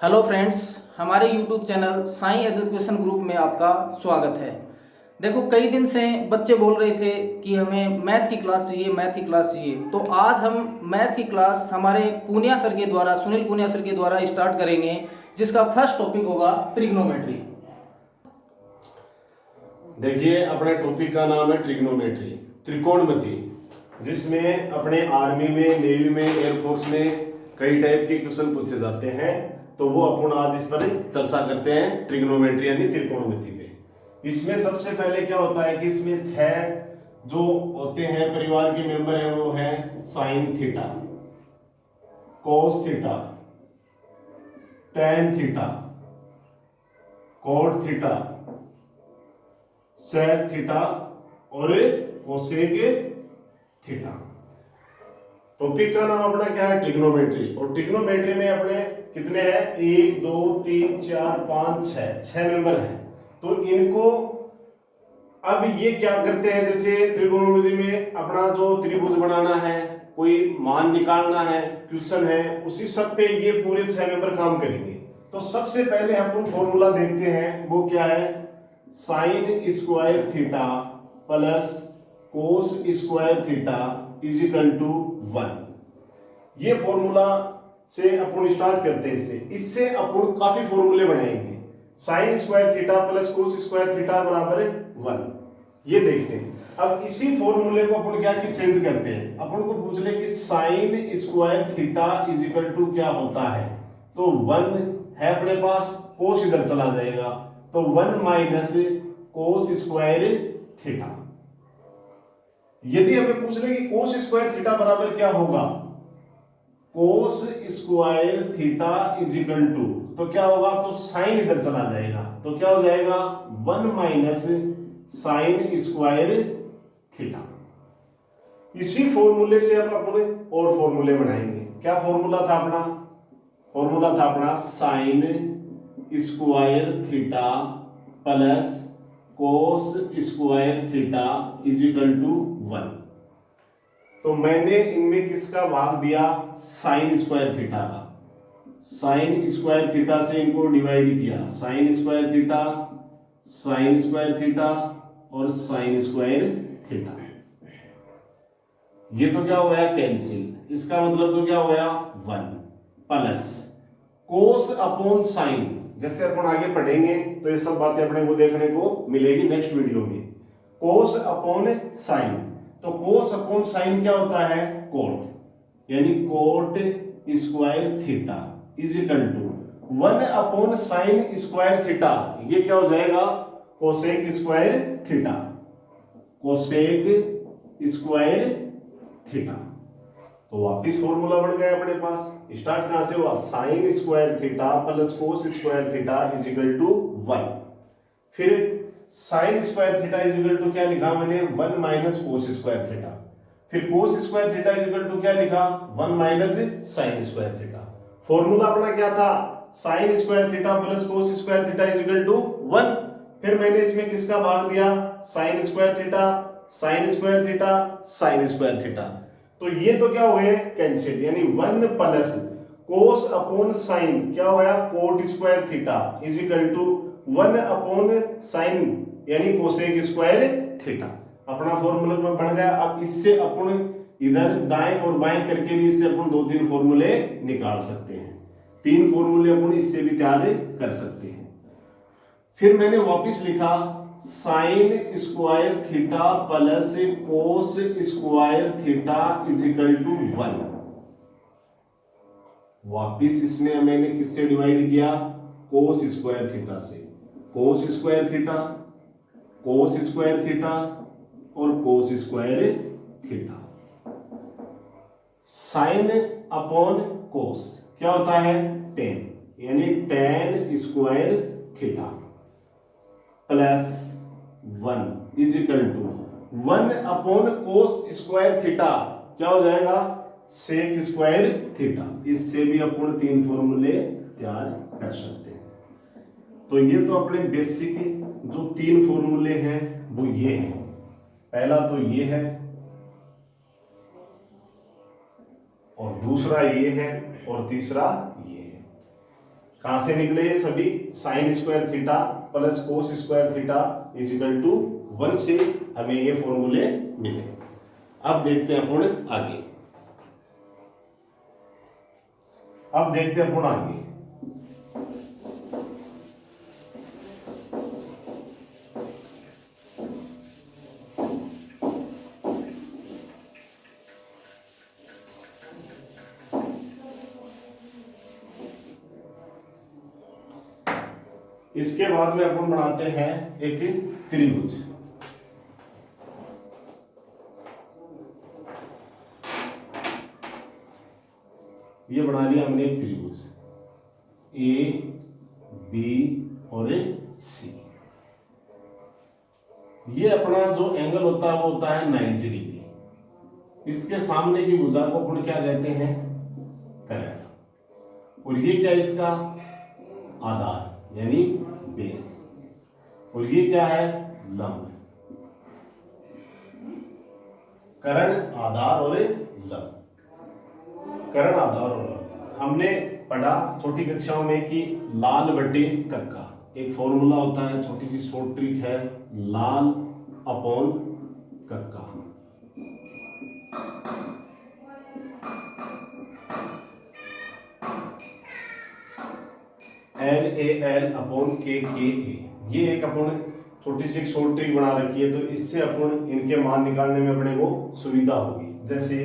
Hello friends, हमारे YouTube channel Sai education group में आपका स्वागत है। देखो, कई दिन से बच्चे बोल रहे थे कि हमें मैथ की क्लास चाहिए, मैथ की क्लास चाहिए। तो आज हम मैथ की क्लास हमारे पूनिया सर के द्वारा, सुनील पूनिया सर के द्वारा स्टार्ट करेंगे, जिसका फर्स्ट टॉपिक होगा ट्रिग्नोमेट्री। देखिए, अपने टॉपिक का नाम है ट्रिग्नोमेट्री, त्रिकोणमिति, जिसमें अपने आर्मी में, नेवी में, एयरफोर्स में कई टाइप के क्वेश्चन पूछे जाते हैं। तो वो अपन आज इस पर चर्चा करते हैं, ट्रिग्नोमेट्री यानी त्रिकोणमिति पे। इसमें सबसे पहले क्या होता है कि इसमें 6 जो होते हैं परिवार के मेंबर हैं, वो है sine theta, cos theta, tan theta, cot theta, sec theta और कोसेक थीटा। टॉपिक का नाम अपना क्या है? ट्रिग्नोमेट्री। और ट्रिग्नोमेट्री में अपने कितने हैं? 1 2 3 4 5 6 मेंबर हैं। तो इनको अब ये क्या करते हैं, जैसे त्रिकोणमिति में अपना जो त्रिभुज बनाना है, कोई मान निकालना है, क्वेश्चन है, उसी सब पे ये पूरे 6 मेंबर काम करेंगे। तो सबसे पहले अपन फॉर्मूला देखते हैं, वो क्या है? Sine square theta plus cos square theta is equal to 1। ये फॉर्मूला से अपन स्टार्ट करते हैं। इससे अपन काफी फॉर्मूले बनाएंगे। Sign square theta plus cos square theta बराबर 1, ये देखते हैं। अब इसी फॉर्मूले को अपन क्या चेंज करते हैं, अपन को पूछ ले कि sine square theta is equal to क्या होता है। तो 1 है अपने पास, कोस इधर चला जाएगा, तो 1 माइनस कोस स्क्वायर थीटा। यदि हमें पूछ ले कि कोस स्क्वायर थीटा बराबर क्या होगा, cos square theta is equal to, तो क्या होगा? तो साइन इधर चला जाएगा, तो क्या हो जाएगा? 1 माइनस साइन स्क्वायर थीटा। इसी फॉर्मूले से अब अपने और फॉर्मूले बनाएंगे। क्या फॉर्मूला था अपना? फॉर्मूला था अपना sine square theta plus cos square theta is equal to 1। तो मैंने इनमें किसका भाग दिया? साइन स्क्वायर थीटा का। साइन स्क्वायर थीटा से इनको डिवाइड किया, sine square theta, sine square theta और साइन स्क्वायर थीटा। ये तो क्या हो गया? कैंसिल। इसका मतलब तो क्या हो गया? 1 प्लस कोस अपॉन साइन। जैसे अपन आगे पढ़ेंगे तो ये सब बातें अपने को देखने को मिलेगी नेक्स्ट वीडियो में। कोस अपॉन साइन, तो कोस अपॉन साइन क्या होता है? कोट, यानी cot square theta is equal to 1 upon sine square theta. ये क्या हो जाएगा? Cosec square theta, cosec square theta. तो वापिस फॉर्मूला बढ़ गया अपने पास। स्टार्ट कहां से हुआ? Sine square theta plus cos square theta is equal to 1। फिर sine square theta is equal to क्या लिखा मैंने? 1 माइनस कोस स्क्वायर थीटा। फिर cos square theta is equal to क्या लिखा? 1 minus sine square theta. Formula अपना क्या था? Sine square theta plus cos square theta is equal to 1। फिर मैंने इसमें किसका भाग दिया? Sine square theta, sine square theta, sine square theta. तो ये तो क्या हुए? कैंसिल, यानी 1 प्लस कोस अपॉन साइन क्या हो गया? Cot square theta is equal to 1 upon sine यानी कोसेक स्क्वायर थीटा। अपना फॉर्मूला में बढ़ गया। अब इससे अपन इधर दाएं और बाएं करके भी इससे अपन 2-3 फॉर्मूले निकाल सकते हैं। 3 फॉर्मूले अपन इससे भी तैयार कर सकते हैं। फिर मैंने वापिस लिखा sine square theta plus cos square theta is equal to 1। वापिस इसमें मैंने किससे डिवाइड किया? कोस स्क्वायर थीटा से। Cos square theta, cos square theta और cos square theta. Sine upon cos क्या होता है? टेन, यानी tan square theta plus 1 is equal to 1 upon cos square theta क्या हो जाएगा? Sec square theta. इससे भी अपन 3 फॉर्मूले तैयार कर सकते हैं। तो ये तो अपने बेसिक जो 3 फॉर्मूले हैं वो ये हैं। पहला तो ये है और दूसरा ये है और तीसरा ये है। कहां से निकले ये सभी? Sine square theta plus cos square theta is equal to 1 से हमें ये फॉर्मूले मिले। अब देखते हैं अपन आगे। इसके बाद में अपन बनाते हैं एक त्रिभुज। ये बना लिया हमने एक त्रिभुज ए बी और सी। ये अपना जो एंगल होता है वो होता है 90 डिग्री। इसके सामने की भुजा को अपन क्या कहते हैं? करण। और ये क्या इसका? आधार यानी बेस। और ये क्या है? लंब। करण, आधार और लंब। करण, आधार और लंब। हमने पढ़ा छोटी कक्षाओं में कि लाल बटे कक्का एक फॉर्मूला होता है, छोटी सी शॉर्ट ट्रिक है, लाल अपॉन कक्का। LAL upon KKA। ये एक अपन छोटी सी शॉर्ट ट्रिक बना रखी है, तो इससे अपन इनके मान निकालने में अपने को सुविधा होगी। जैसे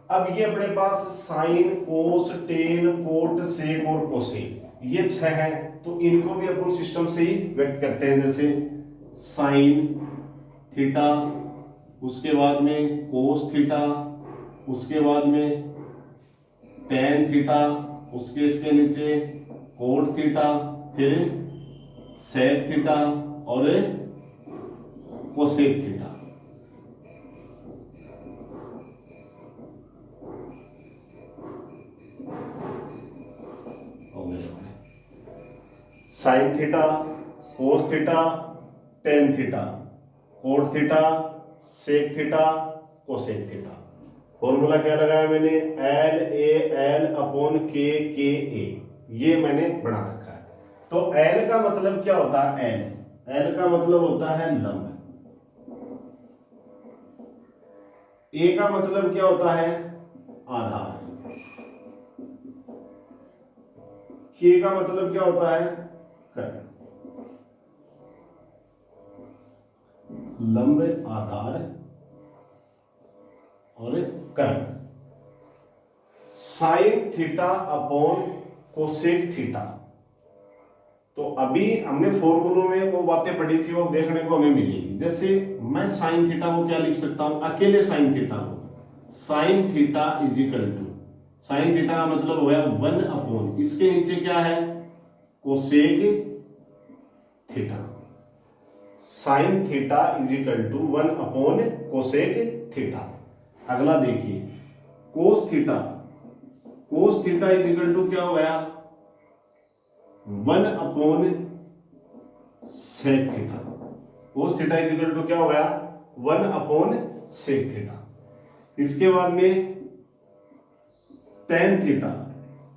अब ये अपने पास साइन, कोस, टेन, कोट, सेक और कोसेक ये 6 है, तो इनको भी अपन सिस्टम से ही व्यक्त करते हैं। जैसे साइन थीटा, उसके बाद में कोस थीटा, उसके बाद में टेन थीटा, उसके इसके नीचे कोट थीटा, फिर सेक थीटा और cosec theta. Sine theta, cos theta, tan theta, cot theta, sec theta, cosec theta. Formula क्या लगाया मैंने? LAL upon KKA। ये मैंने बना रखा है। तो L का मतलब क्या होता है? L का मतलब होता है लंब। A का मतलब क्या होता है? आधार। K का मतलब क्या होता है? करण। लंब, आधार और करण। Sine theta upon cosec theta. तो अभी हमने फॉर्मूलों में वो बातें पढ़ी थी, वो देखने को हमें मिलेगी। जैसे मैं साइन थीटा को क्या लिख सकता हूं? अकेले साइन थीटा को sine theta is equal to, sine theta का मतलब हो गया 1 अपॉन, इसके नीचे क्या है? Cosec theta. Sine theta is equal to 1 upon cosec theta. अगला देखिए cos theta. Cos theta is equal to क्या हो गया? 1 upon sec theta. Cos theta is equal to क्या हो गया? 1 अपॉन सेक थीटा। इसके बाद में tan theta.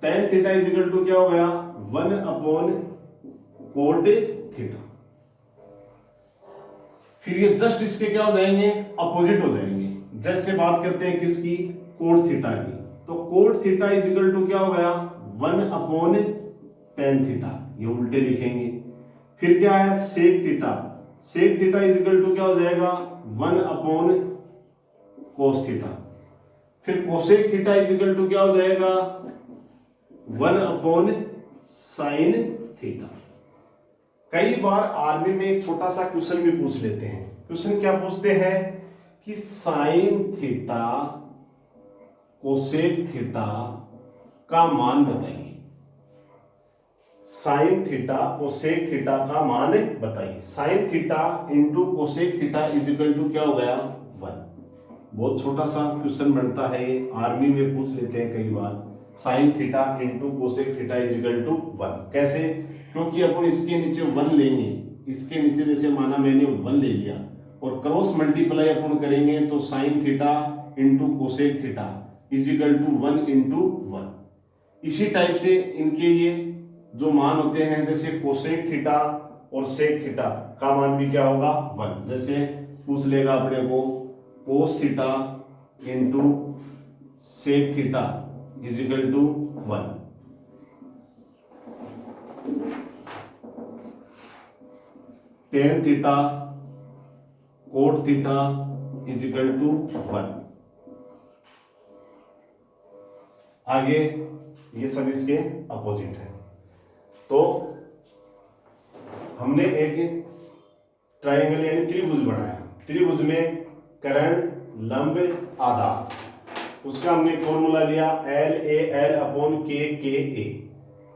Tan theta is equal to क्या हो गया? 1 अपॉन कोट थीटा। फिर ये जस्ट इसके क्या हो जाएंगे? अपोजिट हो जाएंगे। जैसे बात करते हैं किसकी? कोट थीटा की। तो cot theta is equal to क्या हो गया? 1 अपॉन टेन थीटा। ये उल्टे लिखेंगे। फिर क्या है? Sec theta. Sec theta is equal to क्या हो जाएगा? 1 अपॉन कोस थीटा। फिर cosec theta is equal to क्या हो जाएगा? 1 अपॉन साइन थीटा। कई बार आर्मी में एक छोटा सा क्वेश्चन भी पूछ लेते हैं। क्वेश्चन क्या पूछते हैं कि साइन थीटा कोसेक थीटा का मान बताइए। साइन थीटा कोसेक थीटा का मान बताइए। Sine theta into cosec theta is equal to क्या हो गया? 1। बहुत छोटा सा क्वेश्चन बनता है, आर्मी में पूछ लेते हैं कई बार। Sine theta into cosec theta is equal to 1। कैसे? क्योंकि अपन इसके नीचे 1 लेंगे, इसके नीचे जैसे माना मैंने 1 ले लिया और क्रॉस मल्टीप्लाई अपन करेंगे तो sine theta into cosec theta is equal to 1 into 1। इसी टाइप से इनके ये जो मान होते हैं जैसे कोसेक थीटा और सेक थीटा का मान भी क्या होगा 1। जैसे पूछ लेगा अपने को cos theta into sec theta is equal to 1। Tan theta cot theta is equal to 1। आगे ये सब इसके अपोजिट है। तो हमने एक ट्रायंगल यानी त्रिभुज बनाया। त्रिभुज में कर्ण, लंब, आधार, उसका हमने फॉर्मूला लिया LAL अपॉन KKA,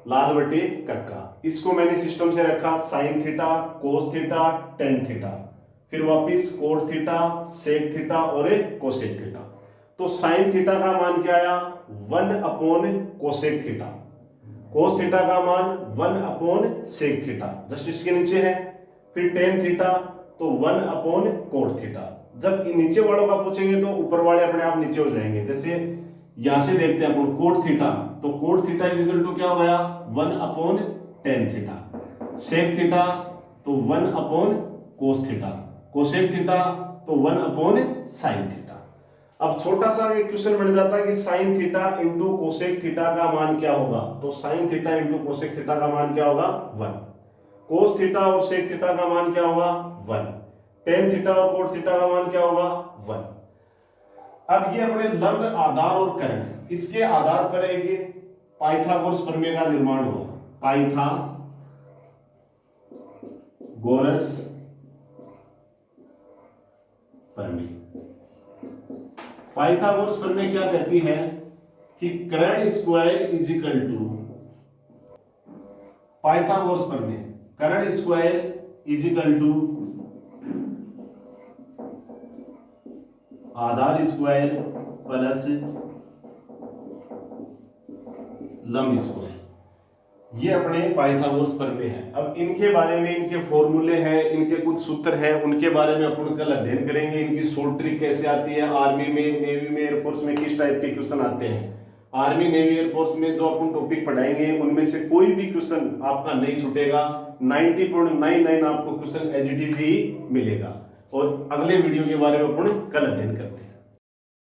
लाल बटे कक्का। इसको मैंने सिस्टम से रखा sign theta, cos theta, tan theta, फिर वापिस कोट थीटा, सेक थीटा और कोसेक थीटा। तो साइन थीटा का मान क्या आया 1 upon cosec theta, cos theta का मान 1 अपॉन सेक थीटा जस्ट इसके नीचे है। फिर टेन थीटा तो 1 अपॉन कोट थीटा। जब नीचे वालों का पूछेंगे तो ऊपर वाले अपने आप नीचे हो जाएंगे। जैसे यहां से देखते हैं अपन कोट थीटा, तो cot theta is equal to क्या हो गया 1 upon tan theta. Sec theta तो 1 upon cos theta, cosec theta तो 1 अपॉन साइन थीटा। अब छोटा सा एक क्वेश्चन बन जाता है कि sign theta into cosec theta का मान क्या होगा। तो sine theta into cosec theta का मान क्या होगा 1। कोस थीटा और सेक थीटा का मान क्या होगा 1। टेन थीटा और कोट थीटा का मान क्या होगा 1। अब ये अपने लंब, आधार और कर्ण, इसके आधार पर एक पाइथागोरस प्रमेय का निर्माण हुआ। पाइथागोरस प्रमेय। पाइथागोरस प्रमेय क्या कहती है कि कर्ण square is equal to, Pythagoras प्रमेय कर्ण स्क्वायर इज इक्वल टू आधार स्क्वायर प्लस लंब स्क्वायर। ये अपने पाइथागोरस प्रमेय है। अब इनके बारे में, इनके फॉर्मूले हैं, इनके कुछ सूत्र हैं, उनके बारे में अपन कल अध्ययन करेंगे। इनकी शॉर्ट ट्रिक कैसे आती है, आर्मी में, नेवी में, एयरफोर्स में किस टाइप के क्वेश्चन आते हैं। आर्मी, नेवी, एयरफोर्स में जो अपन टॉपिक पढ़ाएंगे उनमें से कोई भी क्वेश्चन आपका नहीं छूटेगा। 90.99 आपको क्वेश्चन एज इट इज ही मिलेगा। और अगले वीडियो के बारे में अपन कल अध्ययन करेंगे।